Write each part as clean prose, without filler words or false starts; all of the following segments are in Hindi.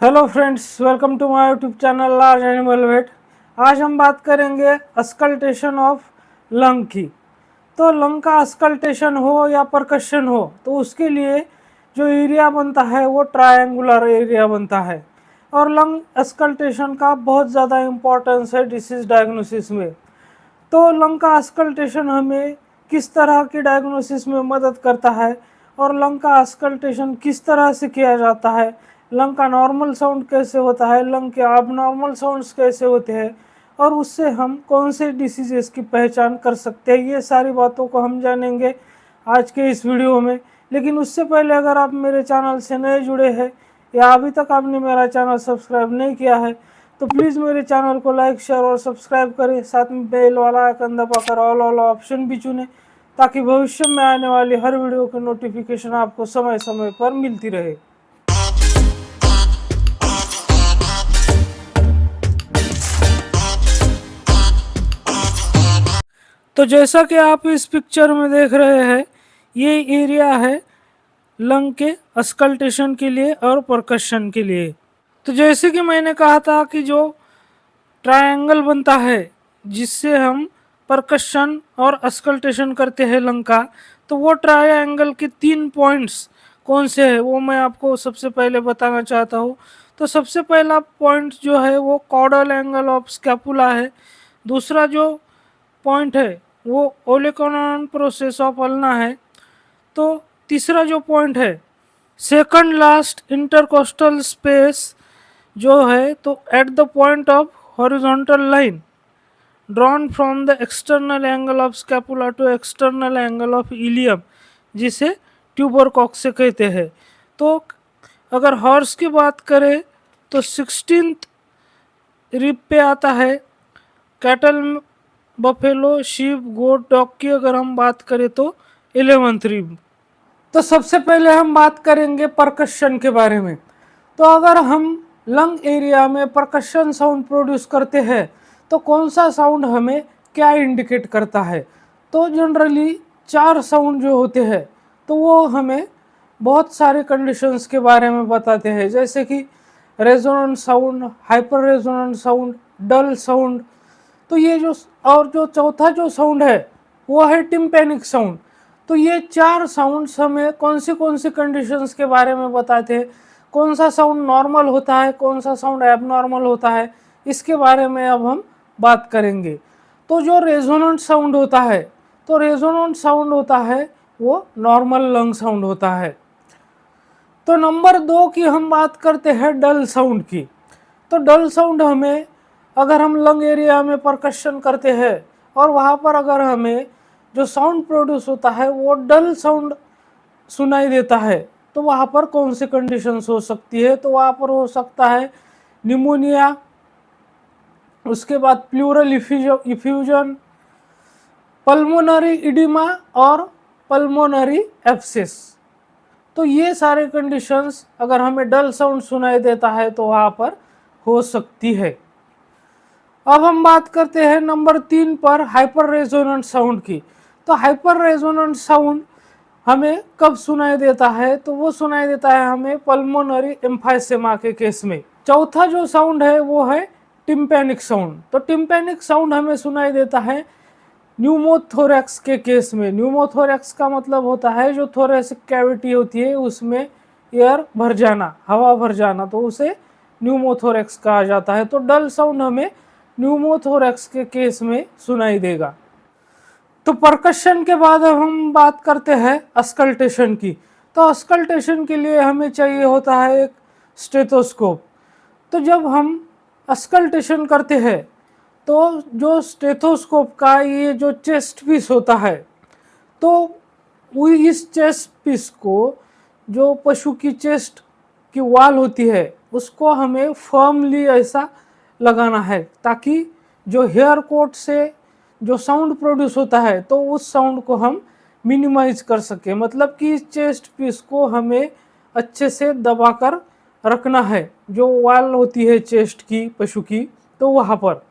Hello friends, welcome to my YouTube channel large animal vet. आज हम बात करेंगे अस्कल्टेशन ऑफ लंग की। तो लंग का अस्कल्टेशन हो या परकशन हो तो उसके लिए जो एरिया बनता है वो ट्रायंगुलर एरिया बनता है। और लंग अस्कल्टेशन का बहुत ज़्यादा इम्पोर्टेंस है डिसीज डायग्नोसिस में। तो लंग का अस्कल्टेशन हमें किस तरह की डायग्नोसिस में मदद करता है और लंग का अस्कल्टेशन किस तरह से किया जाता है, लंग का नॉर्मल साउंड कैसे होता है, लंग के abnormal साउंड्स कैसे होते हैं और उससे हम कौन से डिसीजेस की पहचान कर सकते हैं, ये सारी बातों को हम जानेंगे आज के इस वीडियो में। लेकिन उससे पहले अगर आप मेरे चैनल से नए जुड़े हैं या अभी तक आपने मेरा चैनल सब्सक्राइब नहीं किया है तो प्लीज़ मेरे चैनल को लाइक, शेयर और सब्सक्राइब करें। साथ में बेल वाला आइकन दबाकर ऑल वाला ऑप्शन भी चुनें ताकि भविष्य में आने वाली हर वीडियो की नोटिफिकेशन आपको समय समय पर मिलती रहे। तो जैसा कि आप इस पिक्चर में देख रहे हैं, ये एरिया है लंग के अस्कल्टेशन के लिए और परकशन के लिए। तो जैसे कि मैंने कहा था कि जो ट्रायंगल बनता है जिससे हम परकशन और अस्कल्टेशन करते हैं लंग का, तो वो ट्रायंगल के 3 पॉइंट्स कौन से हैं वो मैं आपको सबसे पहले बताना चाहता हूँ। तो सबसे पहला पॉइंट जो है वो कॉर्डल एंगल ऑफ स्कैपुला है। दूसरा जो पॉइंट है वो ओलेकोनॉन प्रोसेस ऑफ अल्ना है। तो तीसरा जो पॉइंट है सेकंड लास्ट इंटरकोस्टल स्पेस जो है, तो at the point of horizontal line drawn from the external angle of scapula to external angle of ilium, जिसे ट्यूबरकॉक्स से कहते हैं। तो अगर हॉर्स की बात करें तो 16th रिब पे आता है। कैटल, बफेलो, शीप, गोट, डॉग की अगर हम बात करें तो 11th रिब। तो सबसे पहले हम बात करेंगे परकशन के बारे में। तो अगर हम लंग एरिया में परकशन साउंड प्रोड्यूस करते हैं तो कौन सा साउंड हमें क्या इंडिकेट करता है। तो जनरली 4 साउंड जो होते हैं तो वो हमें बहुत सारे कंडीशंस के बारे में बताते हैं, जैसे कि resonant sound, hyper resonant sound, dull sound. तो ये जो चौथा जो साउंड है वो है टिम्पैनिक साउंड। तो ये 4 साउंड्स हमें कौन सी कंडीशंस के बारे में बताते हैं, कौन सा साउंड नॉर्मल होता है, कौन सा साउंड एबनॉर्मल होता है, इसके बारे में अब हम बात करेंगे। तो जो रेजोनेंट साउंड होता है, तो रेजोनेंट साउंड होता है वो नॉर्मल लंग साउंड होता है। तो नंबर 2 की हम बात करते हैं डल साउंड की। तो डल साउंड हमें, अगर हम लंग एरिया में परकशन करते हैं और वहाँ पर अगर हमें जो साउंड प्रोड्यूस होता है वो डल साउंड सुनाई देता है, तो वहाँ पर कौन सी कंडीशंस हो सकती है। तो वहाँ पर हो सकता है निमोनिया, उसके बाद प्लूरल इफ्यूजन, पल्मोनरी इडिमा और पल्मोनरी एब्सेस। तो ये सारे कंडीशंस अगर हमें डल साउंड सुनाई देता है तो वहाँ पर हो सकती है। अब हम बात करते हैं नंबर 3 पर हाइपर रेजोनेंट साउंड की। तो हाइपर रेजोनेंट साउंड हमें कब सुनाई देता है, तो वो सुनाई देता है हमें पल्मोनरी एम्फाइसेमा के केस में। चौथा जो साउंड है वो है टिम्पैनिक साउंड। तो टिम्पैनिक साउंड हमें सुनाई देता है न्यूमोथोरैक्स के केस में। न्यूमोथोरैक्स का मतलब होता है जो थोरेसिक कैविटी होती है उसमें एयर भर जाना, हवा भर जाना, तो उसे न्यूमोथोरैक्स कहा जाता है। तो डल साउंड हमें न्यूमोथोरैक्स के केस में सुनाई देगा। तो परकशन के बाद अब हम बात करते हैं अस्कल्टेशन की। तो अस्कल्टेशन के लिए हमें चाहिए होता है एक स्टेथोस्कोप। तो जब हम अस्कल्टेशन करते हैं तो जो स्टेथोस्कोप का ये जो चेस्ट पीस होता है, तो वो इस चेस्ट पीस को, जो पशु की चेस्ट की वाल होती है, उसको हमें फर्मली ऐसा लगाना है ताकि जो हेयर कोट से जो साउंड प्रोड्यूस होता है तो उस साउंड को हम मिनिमाइज कर सके। मतलब कि चेस्ट पीस को हमें अच्छे से दबाकर रखना है, जो वाल होती है चेस्ट की पशु की, तो वहाँ पर।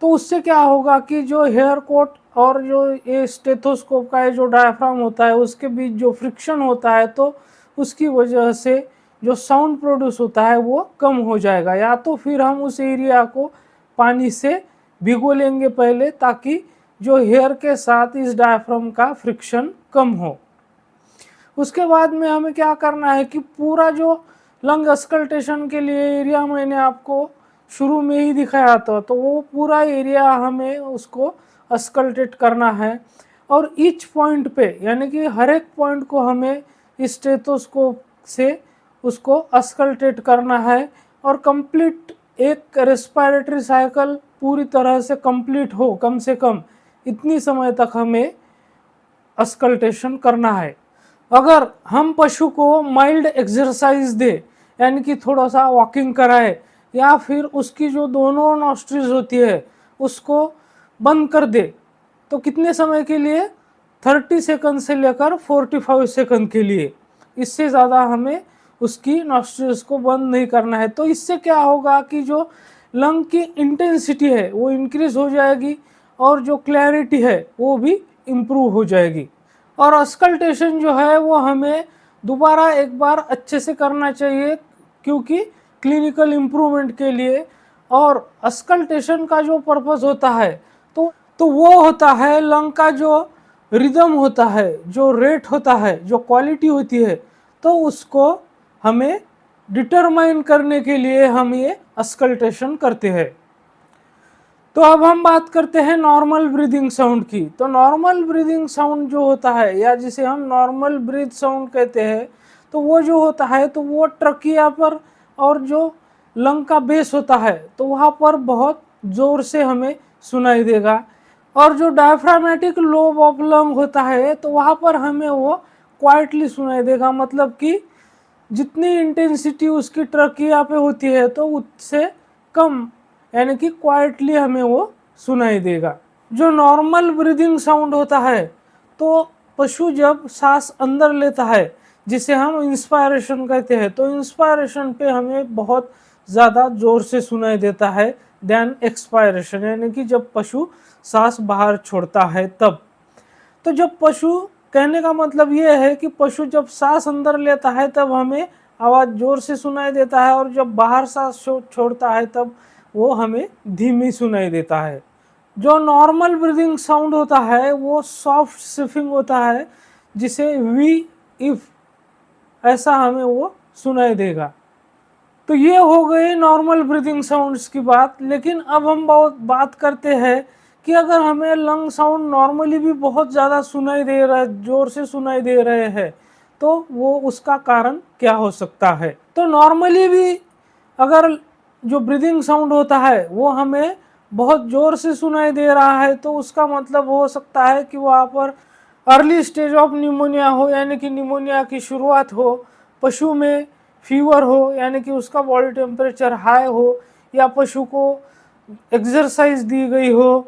तो उससे क्या होगा कि जो हेयर कोट और जो ये स्टेथोस्कोप का जो डायफ्राम होता है उसके बीच जो फ्रिक्शन होता है, तो उसकी वजह से जो साउंड प्रोड्यूस होता है वो कम हो जाएगा। या तो फिर हम उस एरिया को पानी से भिगो लेंगे पहले, ताकि जो हेयर के साथ इस डायफ्राम का फ्रिक्शन कम हो। उसके बाद में हमें क्या करना है कि पूरा जो लंग अस्कल्टेशन के लिए एरिया मैंने आपको शुरू में ही दिखाया था, तो वो पूरा एरिया हमें उसको अस्कल्टेट करना है। और ईच पॉइंट पे, यानी कि हर एक पॉइंट को हमें स्टेथोस्कोप से उसको अस्कल्टेट करना है। और कंप्लीट एक रेस्पिरेटरी साइकिल पूरी तरह से कंप्लीट हो, कम से कम इतनी समय तक हमें अस्कल्टेशन करना है। अगर हम पशु को माइल्ड एक्सरसाइज दे, यानी कि थोड़ा सा वॉकिंग कराए, या फिर उसकी जो दोनों नॉस्ट्रिल्स होती है उसको बंद कर दे, तो कितने समय के लिए? 30 सेकंड से लेकर 45 सेकंड के लिए। इससे ज़्यादा हमें उसकी नॉस्ट्रिल्स को बंद नहीं करना है। तो इससे क्या होगा कि जो लंग की इंटेंसिटी है वो इंक्रीज हो जाएगी, और जो क्लैरिटी है वो भी इम्प्रूव हो जाएगी। और अस्कल्टेशन जो है वो हमें दोबारा एक बार अच्छे से करना चाहिए, क्योंकि क्लिनिकल इम्प्रूवमेंट के लिए। और अस्कल्टेशन का जो पर्पस होता है तो वो होता है लंग का जो रिदम होता है, जो रेट होता है, जो क्वालिटी होती है, तो उसको हमें डिटरमाइन करने के लिए हम ये अस्कल्टेशन करते हैं। तो अब हम बात करते हैं नॉर्मल ब्रीदिंग साउंड की। तो नॉर्मल ब्रीदिंग साउंड जो होता है, या जिसे हम नॉर्मल ब्रीथ साउंड कहते हैं, तो वो जो होता है तो वो ट्रकिया पर और जो लंग का बेस होता है तो वहाँ पर बहुत ज़ोर से हमें सुनाई देगा। और जो डायफ्रामेटिक लोब ऑफ लंग होता है तो वहाँ पर हमें वो क्वाइटली सुनाई देगा। मतलब कि जितनी इंटेंसिटी उसकी ट्रकिया पे होती है तो उससे कम, यानी कि क्वाइटली हमें वो सुनाई देगा। जो नॉर्मल ब्रीदिंग साउंड होता है, तो पशु जब सांस अंदर लेता है, जिसे हम इंस्पायरेशन कहते हैं, तो इंस्पायरेशन पे हमें बहुत ज़्यादा ज़ोर से सुनाई देता है देन एक्सपायरेशन, यानी कि जब पशु सांस बाहर छोड़ता है तब। तो जब पशु, कहने का मतलब ये है कि पशु जब सांस अंदर लेता है तब हमें आवाज़ जोर से सुनाई देता है, और जब बाहर सांस छोड़ता है तब वो हमें धीमी सुनाई देता है। जो नॉर्मल ब्रीदिंग साउंड होता है वो सॉफ्ट स्निफिंग होता है, जिसे वी इफ ऐसा हमें वो सुनाई देगा। तो ये हो गए नॉर्मल ब्रीदिंग साउंड्स की बात। लेकिन अब हम बहुत बात करते हैं कि अगर हमें लंग साउंड नॉर्मली भी बहुत ज़्यादा सुनाई दे रहा है, ज़ोर से सुनाई दे रहे हैं, तो वो उसका कारण क्या हो सकता है? तो नॉर्मली भी अगर जो ब्रीदिंग साउंड होता है वो हमें बहुत ज़ोर से सुनाई दे रहा है, तो उसका मतलब हो सकता है कि वहाँ पर अर्ली स्टेज ऑफ निमोनिया हो, यानी कि निमोनिया की शुरुआत हो, पशु में फीवर हो, यानी कि उसका बॉडी टेम्परेचर हाई हो, या पशु को एक्सरसाइज दी गई हो,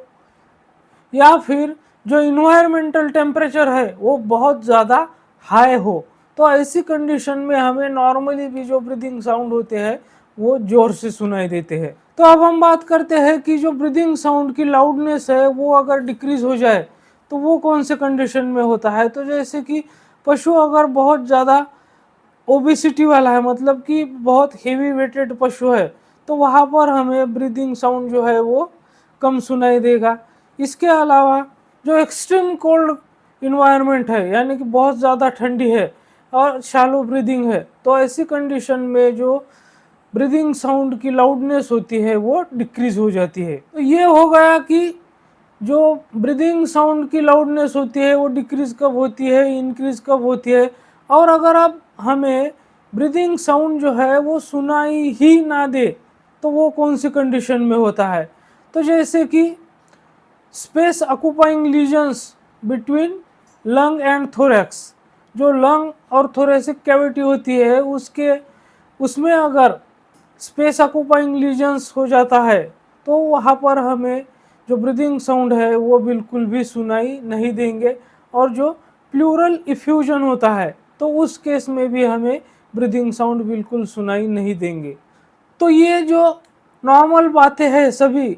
या फिर जो इन्वायरमेंटल टेम्परेचर है वो बहुत ज़्यादा हाई हो। तो ऐसी कंडीशन में हमें नॉर्मली भी जो ब्रीदिंग साउंड होते हैं वो ज़ोर से सुनाई देते हैं। तो अब हम बात करते हैं कि जो ब्रीदिंग साउंड की लाउडनेस है वो अगर डिक्रीज हो जाए तो वो कौन से कंडीशन में होता है? तो जैसे कि पशु अगर बहुत ज़्यादा ओबेसिटी वाला है, मतलब कि बहुत हेवी वेटेड पशु है, तो वहाँ पर हमें ब्रीदिंग साउंड जो है वो कम सुनाई देगा। इसके अलावा जो एक्सट्रीम कोल्ड इन्वायरमेंट है, यानी कि बहुत ज़्यादा ठंडी है और शैलो ब्रीदिंग है, तो ऐसी कंडीशन में जो ब्रीदिंग साउंड की लाउडनेस होती है वो डिक्रीज हो जाती है। तो ये हो गया कि जो ब्रीदिंग साउंड की लाउडनेस होती है वो डिक्रीज कब होती है, इंक्रीज कब होती है। और अगर अब हमें ब्रीदिंग साउंड जो है वो सुनाई ही ना दे तो वो कौन सी कंडीशन में होता है? तो जैसे कि space occupying lesions between lung and thorax, जो लंग और थोरेसिक कैविटी होती है उसमें अगर स्पेस ऑक्यूपाइंग लीजन्स हो जाता है तो वहाँ पर हमें जो ब्रीदिंग साउंड है वो बिल्कुल भी सुनाई नहीं देंगे। और जो प्लूरल इफ्यूजन होता है तो उस केस में भी हमें ब्रीदिंग साउंड बिल्कुल सुनाई नहीं देंगे। तो ये जो नॉर्मल बातें हैं सभी,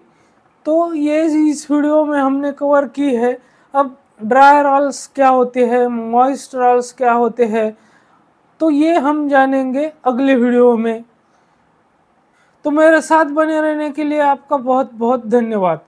तो ये इस वीडियो में हमने कवर की है। अब ड्राई रॉल्स क्या होते हैं, मॉइस्ट रॉल्स क्या होते हैं, तो ये हम जानेंगे अगले वीडियो में। तो मेरे साथ बने रहने के लिए आपका बहुत बहुत धन्यवाद।